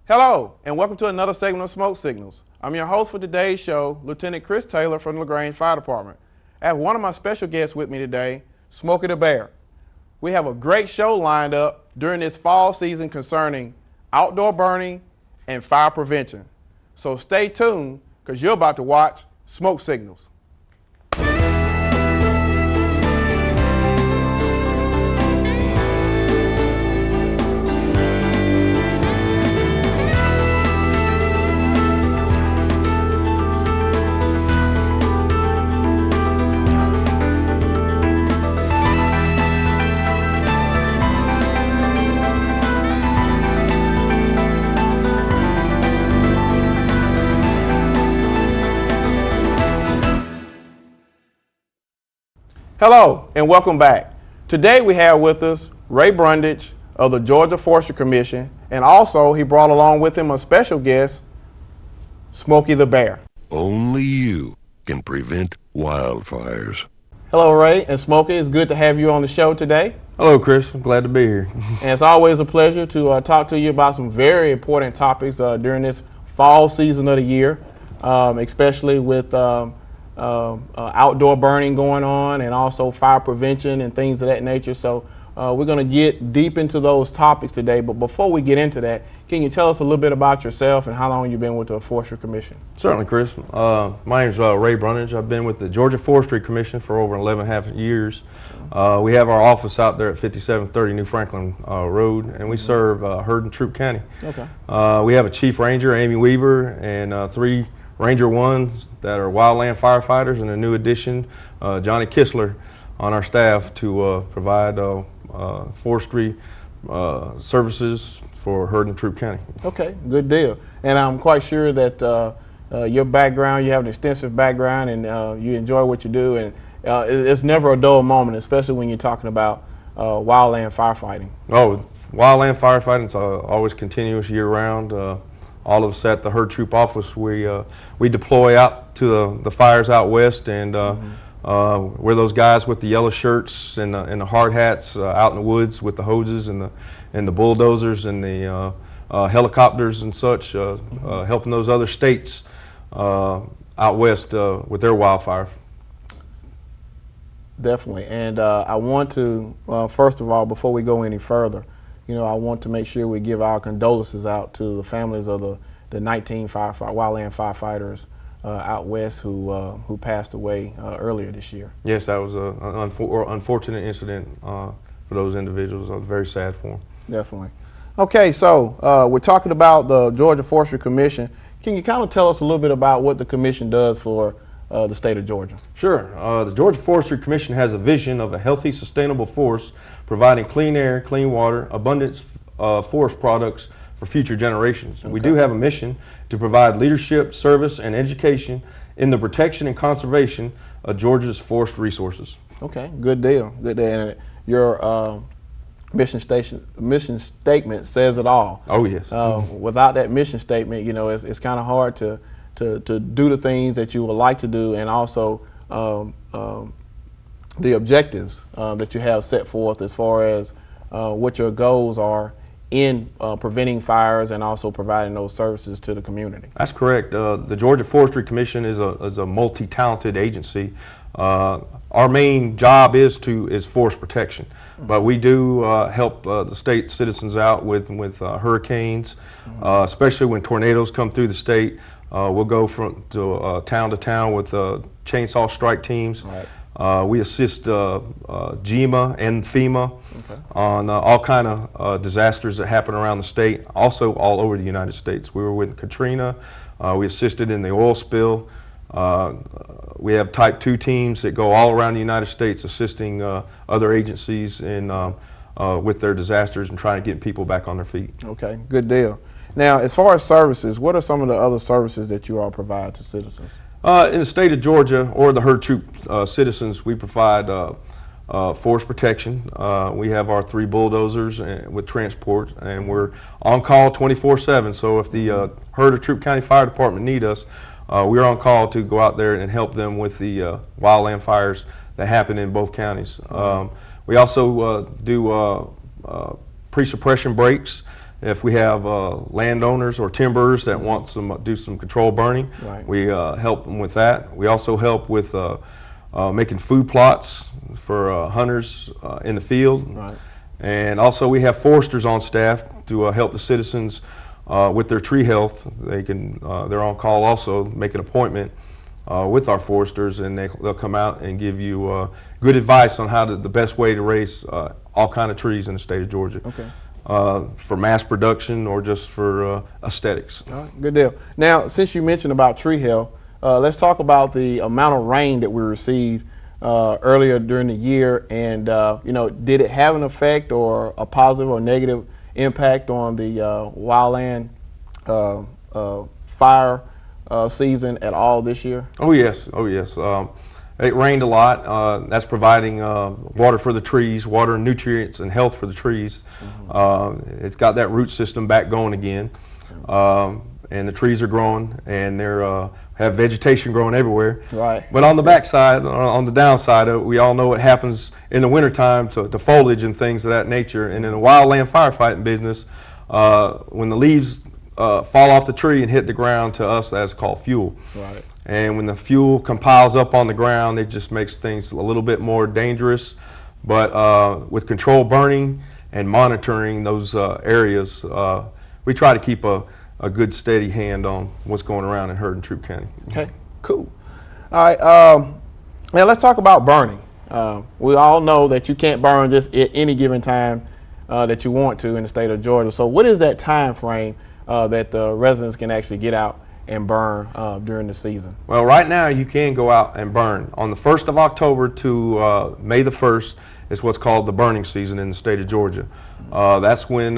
Hello, and welcome to another segment of Smoke Signals. I'm your host for today's show, Lieutenant Chris Taylor from the LaGrange Fire Department. I have one of my special guests with me today, Smokey the Bear. We have a great show lined up during this fall season concerning outdoor burning and fire prevention. So stay tuned, because you're about to watch Smoke Signals. Hello and welcome back. Today we have with us Ray Brundage of the Georgia Forestry Commission, and also he brought along with him a special guest, Smokey the Bear. Only you can prevent wildfires. Hello Ray and Smokey, it's good to have you on the show today. Hello Chris, I'm glad to be here. And it's always a pleasure to talk to you about some very important topics during this fall season of the year, especially with outdoor burning going on and also fire prevention and things of that nature. So we're going to get deep into those topics today. But before we get into that, can you tell us a little bit about yourself and how long you've been with the Forestry Commission? Certainly, Chris. My name is Ray Brundage. I've been with the Georgia Forestry Commission for over 11.5 years. We have our office out there at 5730 New Franklin Road, and we serve Herd and Troop County. Okay. We have a Chief Ranger, Amy Weaver, and 3 Ranger 1s that are wildland firefighters, and a new addition, Johnny Kistler, on our staff to provide forestry services for Herd and Troop County. Okay, good deal. And I'm quite sure that your background, you have an extensive background, and you enjoy what you do, and it's never a dull moment, especially when you're talking about wildland firefighting. Oh, wildland firefighting is always continuous year-round. All of us at the Herd Troop office, we deploy out to the fires out west, and we're those guys with the yellow shirts and the hard hats out in the woods with the hoses and the bulldozers and the helicopters and such, helping those other states out west with their wildfire. Definitely. And I want to, first of all, before we go any further, I want to make sure we give our condolences out to the families of the 19 wildland firefighters out west who passed away earlier this year. Yes, that was an unfortunate incident for those individuals. I was very sad for them. Definitely. Okay, so we're talking about the Georgia Forestry Commission. Can you kind of tell us a little bit about what the commission does for the state of Georgia? Sure. The Georgia Forestry Commission has a vision of a healthy, sustainable forest, providing clean air, clean water, abundant forest products for future generations. Okay. We do have a mission to provide leadership, service, and education in the protection and conservation of Georgia's forest resources. Okay, good deal. Good deal. And your mission statement says it all. Oh yes. Without that mission statement, it's kind of hard to do the things that you would like to do, and also the objectives that you have set forth as far as what your goals are in preventing fires and also providing those services to the community. That's correct. The Georgia Forestry Commission is a multi-talented agency. Our main job is forest protection, but we do help the state citizens out with hurricanes, especially when tornadoes come through the state. We'll go from town to town with chainsaw strike teams. Right. We assist GEMA and FEMA on all kind of disasters that happen around the state, also all over the United States. We were with Katrina. We assisted in the oil spill. We have Type 2 teams that go all around the United States assisting other agencies in with their disasters and trying to get people back on their feet. Okay, good deal. Now, as far as services, what are some of the other services that you all provide to citizens? In the state of Georgia, or the Herd Troop citizens, we provide forest protection. We have our 3 bulldozers with transport, and we're on call 24/7. So if the Herd or Troop County Fire Department need us, we're on call to go out there and help them with the wildland fires that happen in both counties. We also do pre-suppression breaks If we have landowners or timberers that want do some controlled burning, Right. we help them with that. We also help with making food plots for hunters in the field. Right. And also we have foresters on staff to help the citizens with their tree health. They can, they're on call also, make an appointment with our foresters, and they'll come out and give you good advice on how the best way to raise all kind of trees in the state of Georgia. Okay. For mass production or just for aesthetics. All right, good deal. Now, since you mentioned about tree health, let's talk about the amount of rain that we received earlier during the year, and you know, did it have an effect or a positive or negative impact on the wildland fire season at all this year? Oh yes, oh yes. It rained a lot. That's providing water for the trees, water, nutrients, and health for the trees. It's got that root system back going again, and the trees are growing, and they're have vegetation growing everywhere. Right. But on the backside, on the downside of it, we all know what happens in the wintertime to foliage and things of that nature. And in the wildland firefighting business, when the leaves fall off the tree and hit the ground, to us that's called fuel. Right. And when the fuel compiles up on the ground, it just makes things a little bit more dangerous. But with controlled burning and monitoring those areas, we try to keep a good steady hand on what's going around in Hurd and Troup County. Okay, cool. All right, now let's talk about burning. We all know that you can't burn just at any given time that you want to in the state of Georgia. So what is that time frame that the residents can actually get out and burn during the season? Well, right now you can go out and burn. On the 1st of October to May the 1st is what's called the burning season in the state of Georgia. That's when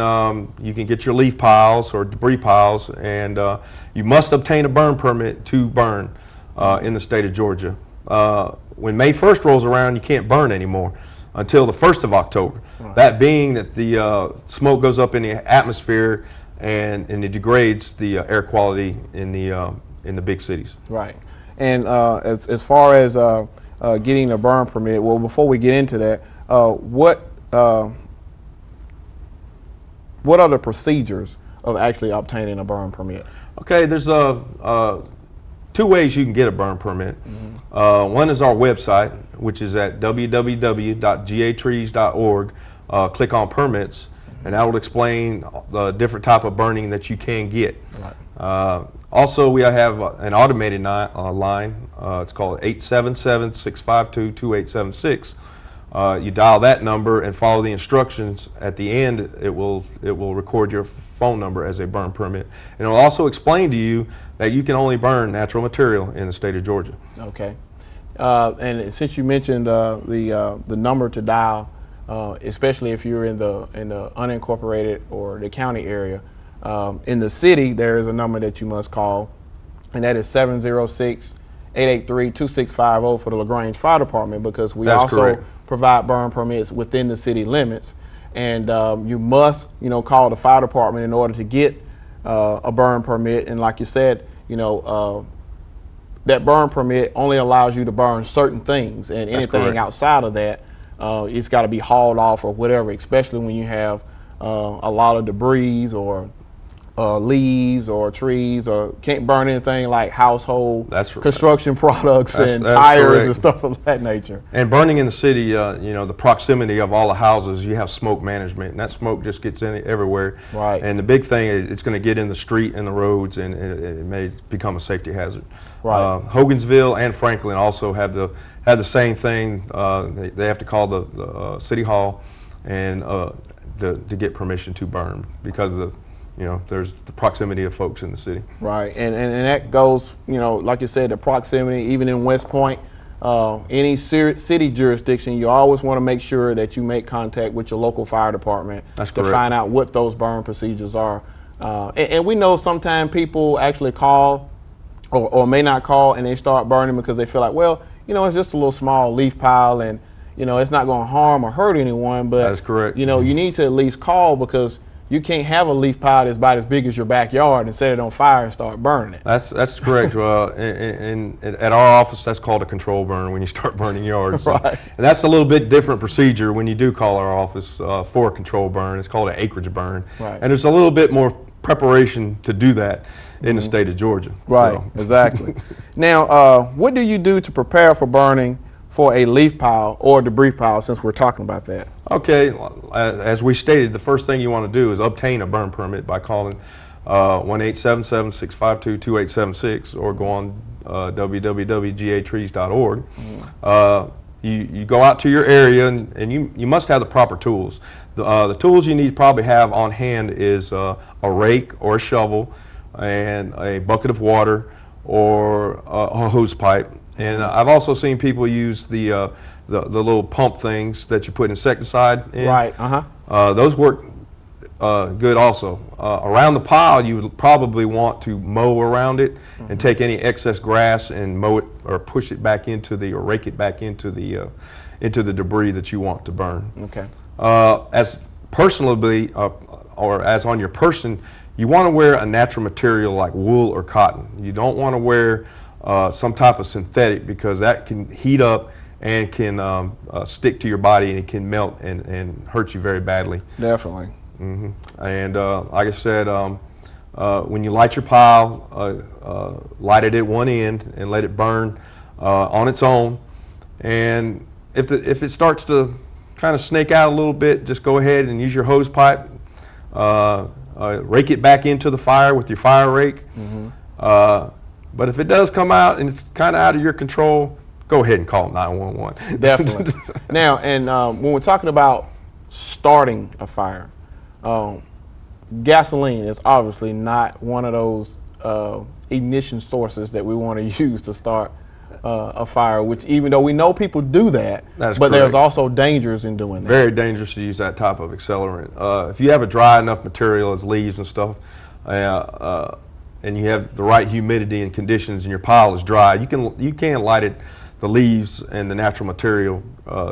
you can get your leaf piles or debris piles, and you must obtain a burn permit to burn in the state of Georgia. When May 1st rolls around, you can't burn anymore until the 1st of October. Right. That being that the smoke goes up in the atmosphere and it degrades the air quality in the big cities. Right. And as far as getting a burn permit, well, before we get into that, what are the procedures of actually obtaining a burn permit? Okay, there's two ways you can get a burn permit. Mm-hmm. One is our website, which is at www.gatrees.org. Click on permits, and that will explain the different type of burning that you can get. Right. Also, we have an automated line. It's called 877-652-2876. You dial that number and follow the instructions. At the end, it will record your phone number as a burn permit, and it will also explain to you that you can only burn natural material in the state of Georgia. Okay. And since you mentioned the number to dial, especially if you're in the unincorporated or the county area, in the city there is a number that you must call, and that is 706-883-2650 for the LaGrange Fire Department, because we That's also correct. provide burn permits within the city limits, and you must call the fire department in order to get a burn permit. And like you said, that burn permit only allows you to burn certain things, and anything outside of that, it's got to be hauled off or whatever, especially when you have a lot of debris or leaves or trees, or can't burn anything like household construction products and tires and stuff of that nature. And burning in the city, the proximity of all the houses, you have smoke management, and that smoke just gets in everywhere. Right. And the big thing is it's going to get in the street and the roads, and it may become a safety hazard. Right. Hogansville and Franklin also have the same thing. They have to call the city hall and to get permission to burn, because of the there's the proximity of folks in the city. Right, and that goes, like you said, the proximity, even in West Point, any city jurisdiction, you always want to make sure that you make contact with your local fire department to find out what those burn procedures are. And we know sometimes people actually call or may not call, and they start burning because they feel like, well, it's just a little small leaf pile, and it's not going to harm or hurt anyone. But that is correct. You need to at least call, because you can't have a leaf pile that's about as big as your backyard and set it on fire and start burning it. That's correct. At our office, that's called a control burn when you start burning yards. Right. And that's a little bit different procedure when you do call our office for a control burn. It's called an acreage burn. Right. And there's a little bit more preparation to do that in the state of Georgia. Right, So. exactly. Now, what do you do to prepare for burning for a leaf pile or debris pile, since we're talking about that? Okay, as we stated, the first thing you want to do is obtain a burn permit by calling 1-877-652-2876 or go on www.gatrees.org. You go out to your area and you must have the proper tools. The tools you need to probably have on hand is a rake or a shovel and a bucket of water or a hose pipe. And I've also seen people use the little pump things that you put insecticide in. Right, Those work good also. Around the pile, you would probably want to mow around it and take any excess grass and mow it or push it back into or rake it back into the debris that you want to burn. Okay. As personally, or as on your person, you want to wear a natural material like wool or cotton. You don't want to wear some type of synthetic, because that can heat up and can stick to your body, and it can melt and hurt you very badly. Definitely. And like I said, when you light your pile, light it at one end and let it burn on its own. And if it starts to kind of snake out a little bit, just go ahead and use your hose pipe, rake it back into the fire with your fire rake. But if it does come out and it's kind of out of your control, go ahead and call 911. Definitely. Now, and when we're talking about starting a fire, gasoline is obviously not one of those ignition sources that we want to use to start a fire, which, even though we know people do that, That is but there's correct. also dangers in doing that. Very dangerous to use that type of accelerant. If you have a dry enough material as leaves and stuff, and you have the right humidity and conditions and your pile is dry, you can light it, the leaves and the natural material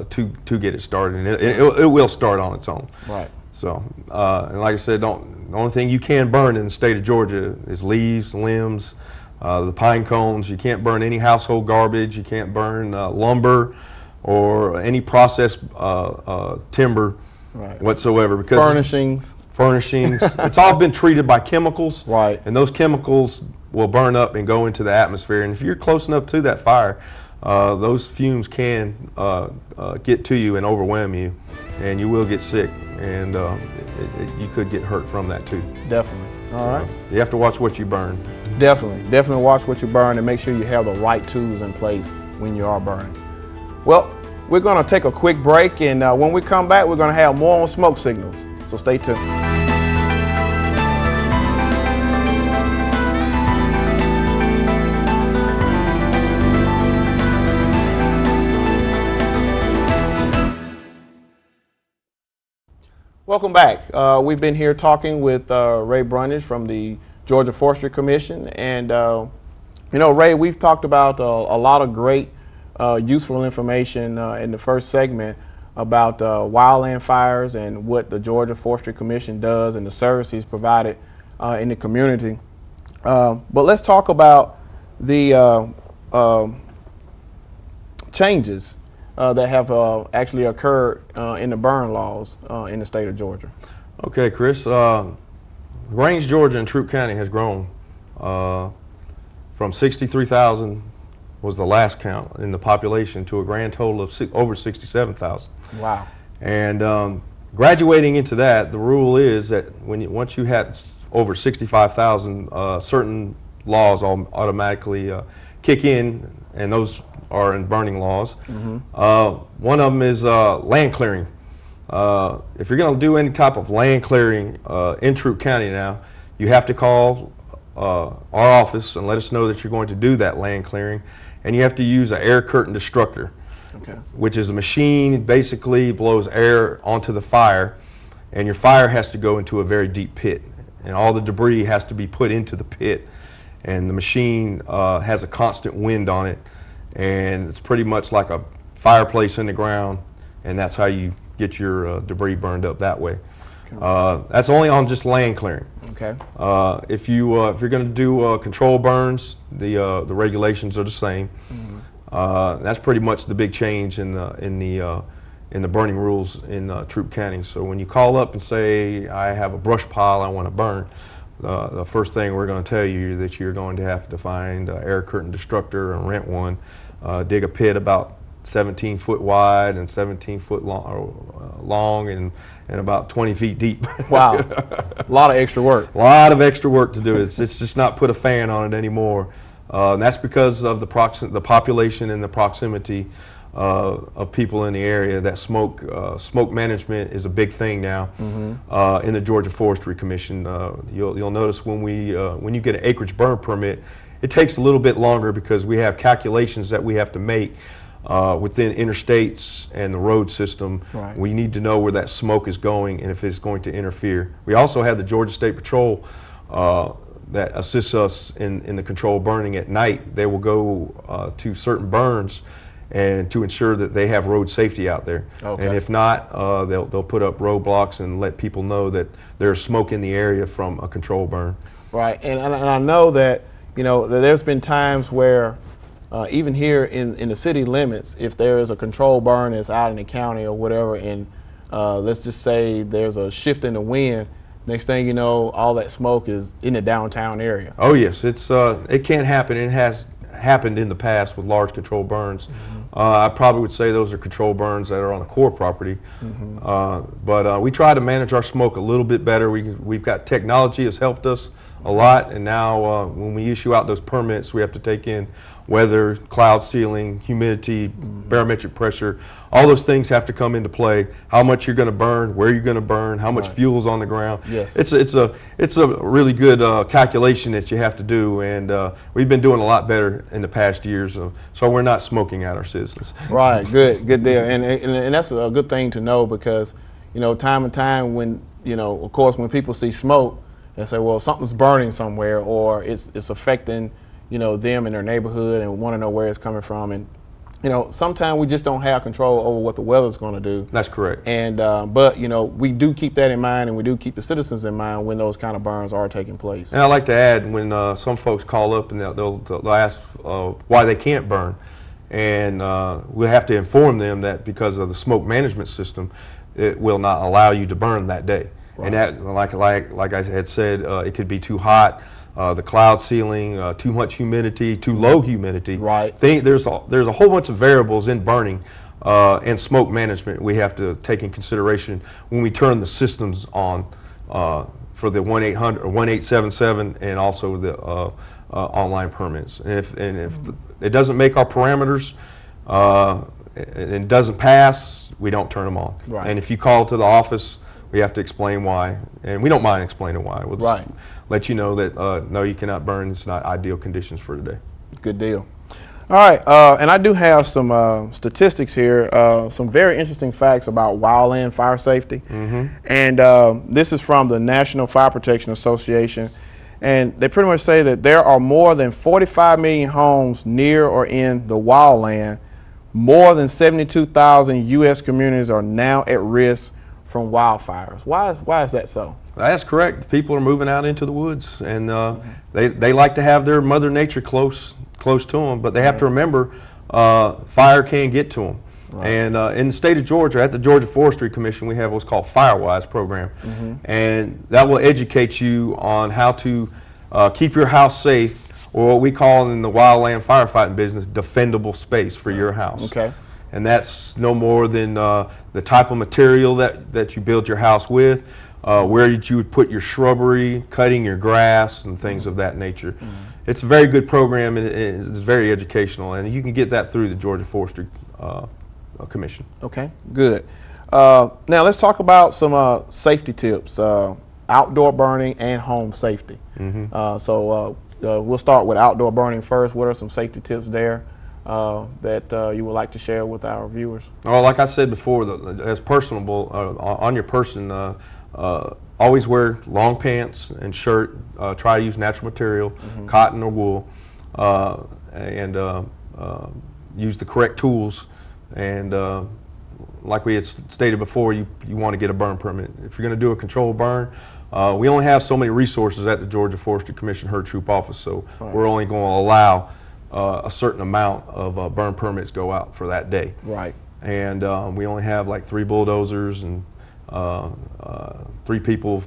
to get it started, and it will start on its own. Right. So, and like I said, the only thing you can burn in the state of Georgia is leaves, limbs, the pine cones. You can't burn any household garbage. You can't burn lumber or any processed timber whatsoever. Because furnishings. It's all been treated by chemicals. Right. And those chemicals will burn up and go into the atmosphere. And if you're close enough to that fire, those fumes can get to you and overwhelm you, and you will get sick, and you could get hurt from that too. Definitely. All right. You have to watch what you burn. Definitely watch what you burn and make sure you have the right tools in place when you are burning. Well, we're going to take a quick break, and when we come back, we're going to have more on smoke signals. So stay tuned. Welcome back. We've been here talking with Ray Brundage from the Georgia Forestry Commission, and Ray, we've talked about a lot of great useful information in the first segment about wildland fires and what the Georgia Forestry Commission does and the services provided in the community. But let's talk about the changes that have actually occurred in the burn laws in the state of Georgia. Okay, Chris. LaGrange, Georgia, and Troup County has grown from 63,000 was the last count in the population to a grand total of over 67,000. Wow. And graduating into that, the rule is that once you had over 65,000, certain laws automatically kick in, and those are in burning laws. One of them is land clearing. If you're going to do any type of land clearing in Troup County now, you have to call our office and let us know that you're going to do that land clearing, and you have to use an air curtain destructor, which is a machine basically blows air onto the fire, and your fire has to go into a very deep pit, and all the debris has to be put into the pit, and the machine has a constant wind on it, and it's pretty much like a fireplace in the ground, and that's how you get your debris burned up that way. That's only on just land clearing. Okay. If you're going to do control burns, the regulations are the same. That's pretty much the big change in the burning rules in Troup County. So when you call up and say, I have a brush pile I want to burn, the first thing we're going to tell you is that you're going to have to find an air curtain destructor and rent one, dig a pit about 17 foot wide and 17 foot long and about 20 feet deep. Wow, a lot of extra work. A lot of extra work to do. It's just not put a fan on it anymore. And that's because of the population and the proximity of people in the area. That smoke management is a big thing now in the Georgia Forestry Commission. You'll notice when you get an acreage burn permit, it takes a little bit longer because we have calculations that we have to make within interstates and the road system. Right. We need to know where that smoke is going and if it's going to interfere. We also have the Georgia State Patrol that assists us in the controlled burning at night. They will go to certain burns and to ensure that they have road safety out there. Okay. And if not, they'll put up roadblocks and let people know that there's smoke in the area from a controlled burn. Right, and I know that that there's been times where even here in the city limits, if there is a controlled burn that's out in the county or whatever, and let's just say there's a shift in the wind, next thing you know, all that smoke is in the downtown area. Oh yes, it can happen. It has happened in the past with large controlled burns. I probably would say those are controlled burns that are on a core property. But we try to manage our smoke a little bit better. We've got technology has helped us a lot, and now when we issue out those permits, we have to take in weather, cloud ceiling, humidity, barometric pressure. All those things have to come into play. How much you're going to burn, where you're going to burn, how much fuel is on the ground. Yes. It's a really good calculation that you have to do, and we've been doing a lot better in the past years, so we're not smoking out our citizens. Right, good deal, and that's a good thing to know because time and time when of course when people see smoke, they say, well, something's burning somewhere, or it's affecting them in their neighborhood, and want to know where it's coming from. And sometimes we just don't have control over what the weather's going to do. That's correct. And but we do keep that in mind, and we do keep the citizens in mind when those kind of burns are taking place. And I'd like to add, when some folks call up and they'll ask why they can't burn, and we'll have to inform them that because of the smoke management system, it will not allow you to burn that day. Right. And that, like I had said, it could be too hot, the cloud ceiling, too much humidity, too low humidity. Right. There's a whole bunch of variables in burning and smoke management we have to take in consideration when we turn the systems on for the 1-800 or 1-877 and also the online permits. And if it doesn't make our parameters and it doesn't pass, we don't turn them on. Right. And if you call to the office, we have to explain why, and we don't mind explaining why. We'll just let you know that no, you cannot burn. It's not ideal conditions for today. Good deal. All right, and I do have some statistics here, some very interesting facts about wildland fire safety. And this is from the National Fire Protection Association, and they pretty much say that there are more than 45 million homes near or in the wildland. More than 72,000 U.S. communities are now at risk from wildfires. Why is that so? That's correct. People are moving out into the woods, and they like to have their Mother Nature close to them, but they have to remember fire can get to them. Right. And in the state of Georgia, at the Georgia Forestry Commission, we have what's called FireWise program, and that will educate you on how to keep your house safe, or what we call in the wildland firefighting business, defendable space for your house. Okay. And that's no more than the type of material that you build your house with, where you would put your shrubbery, cutting your grass, and things of that nature. It's a very good program, and it's very educational, and you can get that through the Georgia Forestry Commission. Okay, good. Now let's talk about some safety tips, outdoor burning and home safety. So we'll start with outdoor burning first. What are some safety tips there that you would like to share with our viewers? Well, like I said before, as personable on your person, always wear long pants and shirt. Try to use natural material, cotton or wool, and use the correct tools. And like we had stated before, you want to get a burn permit. If you're going to do a controlled burn, we only have so many resources at the Georgia Forestry Commission Herd Troop office, so we're only going to allow a certain amount of burn permits go out for that day. Right. And we only have like 3 bulldozers and 3 people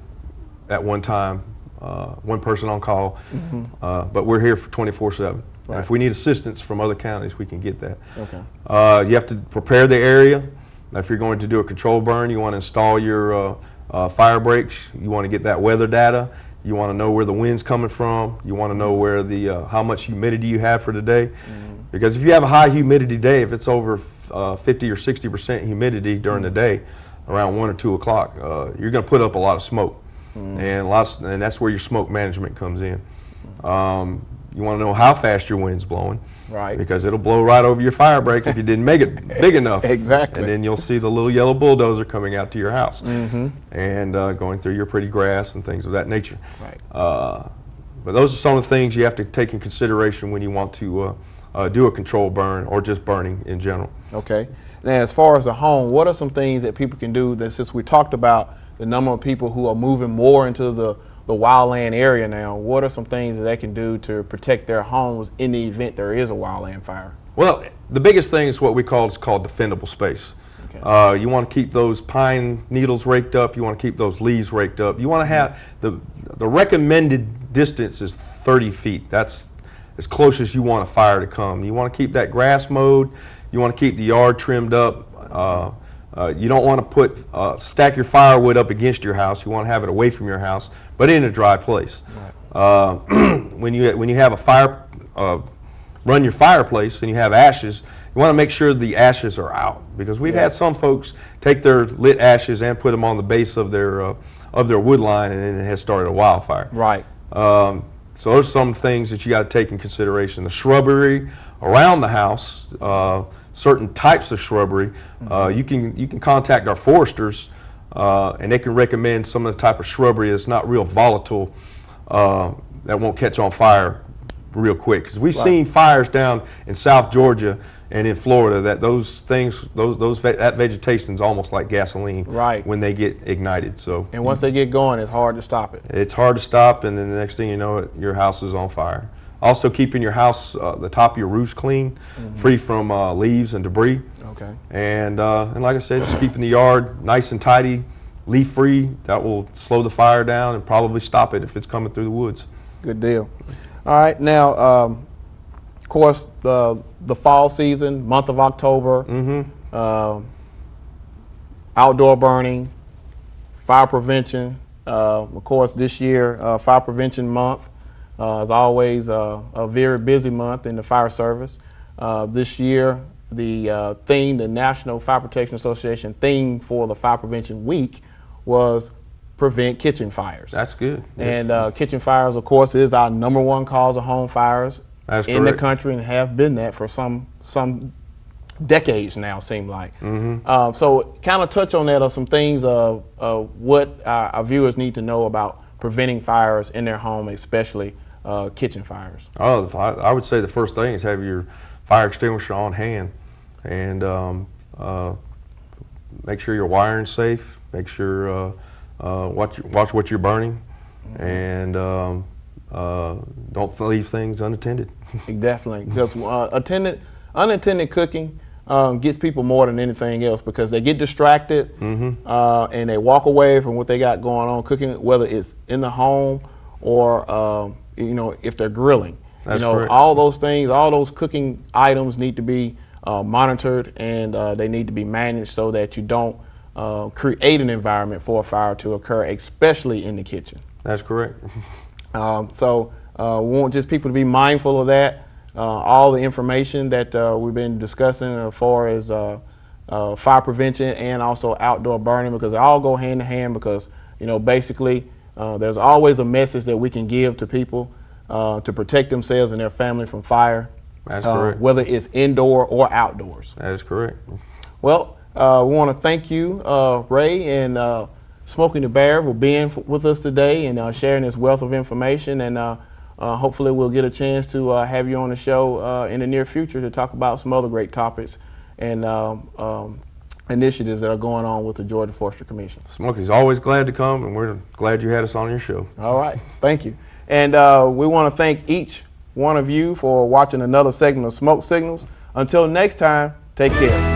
at one time, 1 person on call, but we're here for 24/7. Right. If we need assistance from other counties, we can get that. Okay. You have to prepare the area. If you're going to do a control burn, you want to install your fire breaks. You want to get that weather data. You want to know where the wind's coming from. You want to know where the how much humidity you have for the day. Because if you have a high humidity day, if it's over 50 or 60% humidity during the day, around 1 or 2 o'clock, you're going to put up a lot of smoke, and that's where your smoke management comes in. You want to know how fast your wind's blowing, right? Because it'll blow right over your fire break if you didn't make it big enough. Exactly. And then you'll see the little yellow bulldozer coming out to your house and going through your pretty grass and things of that nature. Right. But those are some of the things you have to take in consideration when you want to do a controlled burn or just burning in general. Okay. Now, as far as the home, what are some things that people can do that, since we talked about the number of people who are moving more into the wildland area now, what are some things that they can do to protect their homes in the event there is a wildland fire? Well, the biggest thing is what we call defendable space. Okay. You want to keep those pine needles raked up. You want to keep those leaves raked up. You want to have the recommended distance is 30 feet. That's as close as you want a fire to come. You want to keep that grass mowed. You want to keep the yard trimmed up. You don't want to stack your firewood up against your house. You want to have it away from your house, but in a dry place. Right. When you have a fire, run your fireplace and you have ashes, you want to make sure the ashes are out, because we've had some folks take their lit ashes and put them on the base of their wood line, and then it has started a wildfire. Right. So those are some things that you got to take in consideration. The shrubbery around the house. Certain types of shrubbery, you can contact our foresters, and they can recommend some of the type of shrubbery that's not real volatile, that won't catch on fire real quick. Because we've seen fires down in South Georgia and in Florida that that vegetation is almost like gasoline when they get ignited. So and once they get going, it's hard to stop it. It's hard to stop, and then the next thing you know, your house is on fire. Also, keeping your house, the top of your roofs clean, free from leaves and debris. Okay. And like I said, just keeping the yard nice and tidy, leaf-free. That will slow the fire down and probably stop it if it's coming through the woods. Good deal. All right. Now, of course, the fall season, month of October, outdoor burning, fire prevention. Of course, this year, Fire Prevention Month. Is always a very busy month in the fire service. This year, the theme, the National Fire Protection Association theme for the Fire Prevention Week was prevent kitchen fires. That's good. And kitchen fires, of course, is our #1 cause of home fires in the country, and have been that for some decades now, seem like. So kind of touch on that, or some things of what our viewers need to know about preventing fires in their home, especially kitchen fires. Oh, I would say the first thing is have your fire extinguisher on hand, and make sure your wiring's safe. Make sure watch what you're burning, and don't leave things unattended. Definitely, because unattended cooking gets people more than anything else, because they get distracted and they walk away from what they got going on cooking, whether it's in the home or if they're grilling. That's correct. All those things, all those cooking items need to be monitored, and they need to be managed so that you don't create an environment for a fire to occur, especially in the kitchen. That's correct. So we want just people to be mindful of that. All the information that we've been discussing as far as fire prevention and also outdoor burning, because they all go hand in hand, because basically there's always a message that we can give to people to protect themselves and their family from fire. That's correct. Whether it's indoor or outdoors. That is correct. Well, we want to thank you, Ray and Smoking the Bear, for being with us today and sharing this wealth of information. And hopefully we'll get a chance to have you on the show in the near future to talk about some other great topics. And initiatives that are going on with the Georgia Forestry Commission. Smokey's always glad to come, and we're glad you had us on your show. All right, thank you. And we want to thank each one of you for watching another segment of Smoke Signals. Until next time, take care.